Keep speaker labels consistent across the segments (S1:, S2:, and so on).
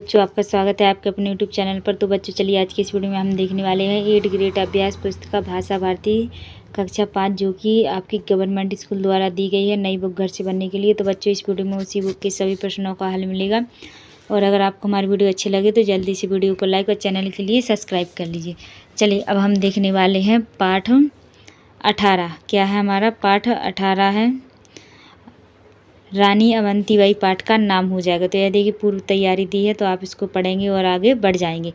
S1: बच्चों, आपका स्वागत है आपके अपने यूट्यूब चैनल पर। तो बच्चों, चलिए आज की इस वीडियो में हम देखने वाले हैं 8 ग्रेड अभ्यास पुस्तिका भाषा भारती कक्षा 5, जो कि आपकी गवर्नमेंट स्कूल द्वारा दी गई है नई बुक घर से बनने के लिए। तो बच्चों, इस वीडियो में उसी बुक के सभी प्रश्नों का हल मिलेगा। और अगर आपको हमारी वीडियो अच्छी लगे तो जल्दी से वीडियो को लाइक और चैनल के लिए सब्सक्राइब कर लीजिए। चलिए अब हम देखने वाले हैं पाठ 18। क्या है हमारा पाठ 18 है रानी अवंतीबाई। पाठ का नाम हो जाएगा। तो यह देखिए पूर्व तैयारी दी है, तो आप इसको पढ़ेंगे और आगे बढ़ जाएंगे।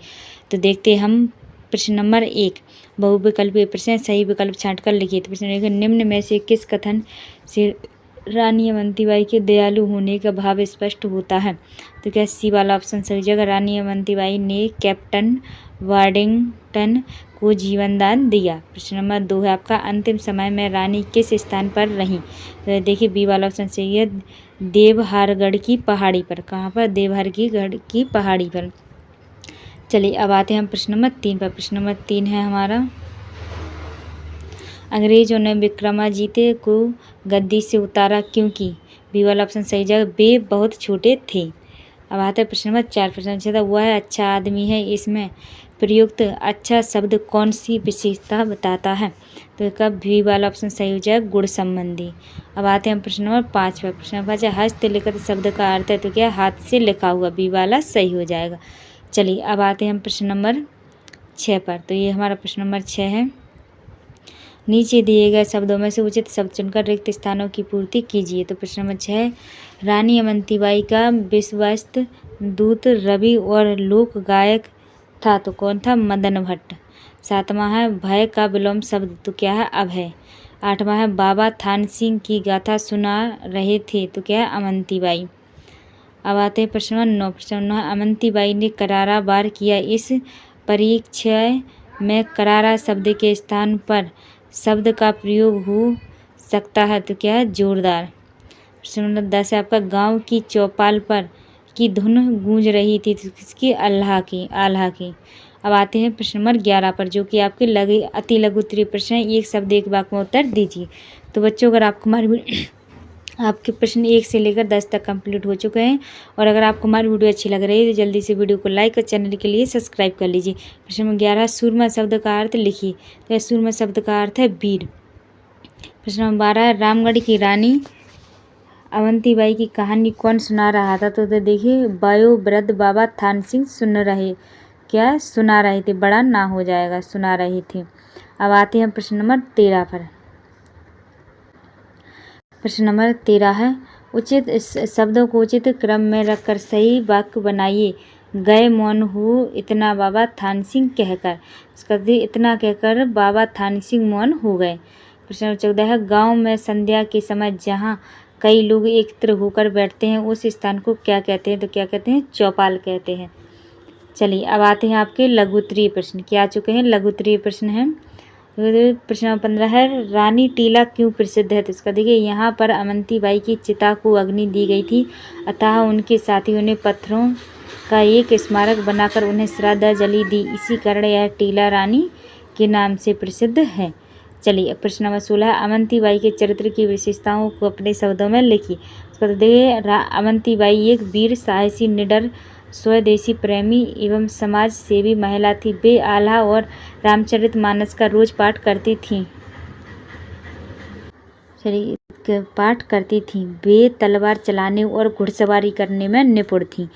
S1: तो देखते हैं हम प्रश्न नंबर 1। बहुविकल्पीय प्रश्न, सही विकल्प छांटकर लिखिए। तो प्रश्न 1, निम्न में से किस कथन से रानी अवंतीबाई के दयालु होने का भाव स्पष्ट होता है? तो क्या सी वाला ऑप्शन सही जगह। रानी अवंतीबाई ने कैप्टन वार्डिंगटन को जीवन दान दिया। प्रश्न नंबर 2 है आपका, अंतिम समय में रानी किस स्थान पर रहीं? तो देखिए बी वाला ऑप्शन सही है, देवहारगढ़ की पहाड़ी पर। कहाँ पर? देवहारगढ़ की पहाड़ी पर। चलिए अब आते हैं हम प्रश्न नंबर 3 पर। प्रश्न नंबर 3 है हमारा, अंग्रेजों ने विक्रमादित्य को गद्दी से उतारा क्योंकि? बी वाला ऑप्शन सही जगह, वे बहुत छोटे थे। अब आता है प्रश्न नंबर 4। प्रश्न था, वह अच्छा आदमी है, इसमें प्रयुक्त अच्छा शब्द कौन सी विशेषता बताता है? तो कब बी वाला ऑप्शन सही हो जाएगा, गुण संबंधी। अब आते हैं प्रश्न नंबर 5 पर। प्रश्न नंबर 5, हस्तलिखित शब्द का अर्थ है, तो क्या हाथ से लिखा हुआ। बी वाला सही हो जाएगा। चलिए अब आते हैं प्रश्न नंबर 6 पर। तो ये हमारा प्रश्न नंबर 6 है, नीचे दिए गए शब्दों में से उचित शब्द चुनकर रिक्त स्थानों की पूर्ति कीजिए। तो प्रश्न नंबर 6, रानी अवंतीबाई का विश्वस्त दूत रवि और लोक गायक था, तो कौन था? मदन भट्ट। 7वां है, भय का विलोम शब्द, तो क्या है? अभय। 8वां है, बाबा थान सिंह की गाथा सुना रहे थे, तो क्या है? अवंतीबाई। अब आते हैं प्रश्न नंबर 9। प्रश्न नंबर 9, अवंतीबाई ने करारा वार किया, इस परिचय में करारा शब्द के स्थान पर शब्द का प्रयोग हो सकता है, तो क्या है? जोरदार। प्रश्न नंबर 10 है आपका, गांव की चौपाल पर की धुन गूंज रही थी, तो किसकी? अल्लाह की, आल्हा की। अब आते हैं प्रश्न नंबर 11 पर, जो कि आपके अति लघु उत्तरीय प्रश्न है। एक शब्द एक वाक्य में उत्तर दीजिए। तो बच्चों, अगर आपको हमारी आपके प्रश्न 1 से लेकर 10 तक कंप्लीट हो चुके हैं। और अगर आपको हमारी वीडियो अच्छी लग रही है तो जल्दी से वीडियो को लाइक और चैनल के लिए सब्सक्राइब कर लीजिए। प्रश्न नंबर 11, सूरमा शब्द का अर्थ लिखिए। तो सूरमा शब्द का अर्थ है वीर। प्रश्न नंबर 12, रामगढ़ की रानी अवंतीबाई की कहानी कौन सुना रहा था? तो देखिए वयोवृद्ध बाबा थान सिंह सुन रहे, क्या सुना रहे थे, बड़ा ना हो जाएगा, सुना रहे थे। अब आते हैं प्रश्न नंबर 13 पर। प्रश्न नंबर 13 है, उचित शब्दों को उचित क्रम में रखकर सही वाक्य बनाइए। गए मौन हो इतना बाबा थान सिंह कहकर। इसका इतना कहकर बाबा थान सिंह मौन हो गए। प्रश्न नंबर 14 है, गांव में संध्या के समय जहां कई लोग एकत्र होकर बैठते हैं उस स्थान को क्या कहते हैं? तो क्या कहते हैं? चौपाल कहते हैं। चलिए अब आते हैं आपके लघुत्तरीय प्रश्न। क्या आ चुके हैं? लघुत्तरीय प्रश्न हैं। प्रश्न नंबर 15 है, रानी टीला क्यों प्रसिद्ध है? तो इसका देखिए, यहाँ पर अवंतीबाई की चिता को अग्नि दी गई थी, अतः उनके साथियों ने पत्थरों का एक स्मारक बनाकर उन्हें श्रद्धांजलि दी, इसी कारण यह टीला रानी के नाम से प्रसिद्ध है। चलिए प्रश्न नंबर 16, अवंतीबाई के चरित्र की विशेषताओं को अपने शब्दों में लिखिए। इसका देखिए, अवंतीबाई एक वीर, साहसी, निडर, स्वदेशी प्रेमी एवं समाज सेवी महिला थी। वे आल्हा और रामचरितमानस का रोज पाठ करती थीं। पाठ करती थीं। वे तलवार चलाने और घुड़सवारी करने में निपुण थीं।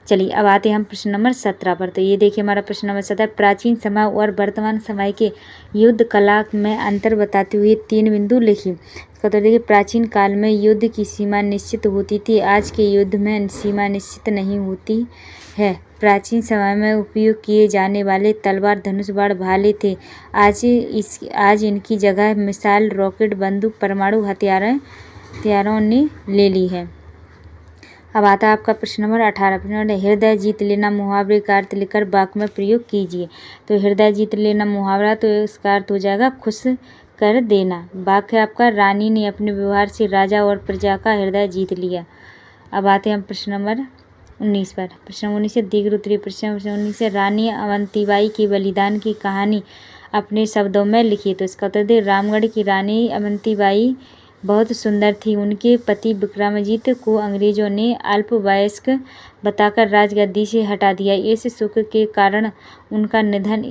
S1: चलिए अब आते हैं हम प्रश्न नंबर 17 पर। तो ये देखिए हमारा प्रश्न नंबर 17, प्राचीन समय और वर्तमान समय के युद्ध कला में अंतर बताते हुए 3 बिंदु लिखिए। इसका तो देखिए, प्राचीन काल में युद्ध की सीमा निश्चित होती थी, आज के युद्ध में सीमा निश्चित नहीं होती है। प्राचीन समय में उपयोग किए जाने वाले तलवार, धनुष, बाण, भाले थे, आज इनकी जगह मिसाइल, रॉकेट, बंदूक, परमाणु हथियारों ने ले ली है। अब आता है आपका प्रश्न नंबर 18। प्रश्न नंबर, हृदय जीत लेना मुहावरे का अर्थ लिखकर वाक्य में प्रयोग कीजिए। तो हृदय जीत लेना मुहावरा, तो इसका अर्थ हो जाएगा खुश कर देना। वाक्य आपका, रानी ने अपने व्यवहार से राजा और प्रजा का हृदय जीत लिया। अब आते हैं हम प्रश्न नंबर 19 पर। प्रश्न 19 से दीर्घ उत्तरीय प्रश्न। प्रश्न 19 से, रानी अवंतीबाई के बलिदान की कहानी अपने शब्दों में लिखिए। तो इसका उत्तर दे, रामगढ़ की रानी अवंतीबाई बहुत सुंदर थी। उनके पति विक्रमादित्य को अंग्रेजों ने अल्पवयस्क बताकर राजगद्दी से हटा दिया। इस शोक के कारण उनका निधन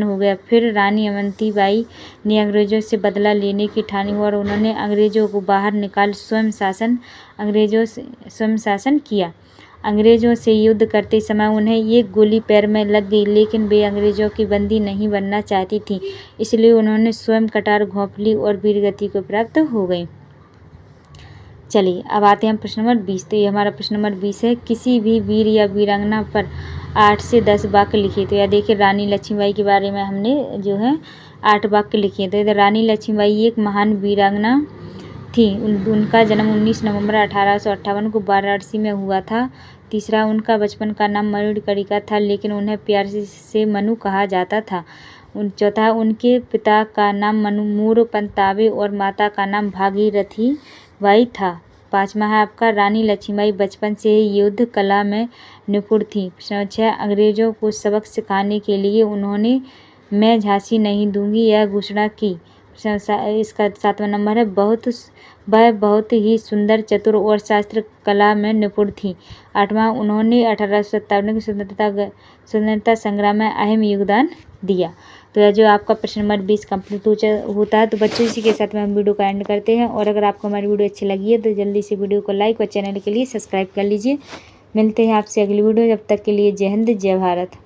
S1: हो गया। फिर रानी अवंती बाई ने अंग्रेजों से बदला लेने की ठानी और उन्होंने अंग्रेजों को बाहर निकाल स्वयं शासन किया। अंग्रेजों से युद्ध करते समय उन्हें एक गोली पैर में लग गई, लेकिन वे अंग्रेजों की बंदी नहीं बनना चाहती थीं, इसलिए उन्होंने स्वयं कटार घोंप ली और वीरगति को प्राप्त हो गई। चलिए अब आते हैं प्रश्न नंबर 20। तो ये हमारा प्रश्न नंबर 20 है, किसी भी वीर या वीरांगना पर 8 से 10 वाक्य लिखिए। तो यह देखिए रानी लक्ष्मीबाई के बारे में हमने जो है 8 वाक्य लिखे हैं। तो इधर रानी लक्ष्मीबाई एक महान वीरांगना थी। उनका जन्म 19 नवंबर 1858 को वाराणसी में हुआ था। तीसरा, उनका बचपन का नाम मयूरकणिका था, लेकिन उन्हें प्यार से मनु कहा जाता था। चौथा, उनके पिता का नाम मोर पंतावे और माता का नाम भागीरथी बाई था। 5वां है आपका, रानी लक्ष्मीबाई बचपन से ही युद्ध कला में निपुण थी। 6, अंग्रेजों को सबक सिखाने के लिए उन्होंने मैं झांसी नहीं दूंगी यह घोषणा की। इसका 7वां नंबर है, वह बहुत ही सुंदर, चतुर और शास्त्र कला में निपुण थी। 8वां, उन्होंने 1857 की स्वतंत्रता संग्राम में अहम योगदान दिया। तो यह जो आपका प्रश्न नंबर 20 कंप्लीट होता है। तो बच्चों, इसी के साथ में हम वीडियो का एंड करते हैं। और अगर आपको हमारी वीडियो अच्छी लगी है तो जल्दी से वीडियो को लाइक और चैनल के लिए सब्सक्राइब कर लीजिए। मिलते हैं आपसे अगली वीडियो, जब तक के लिए जय हिंद जय भारत।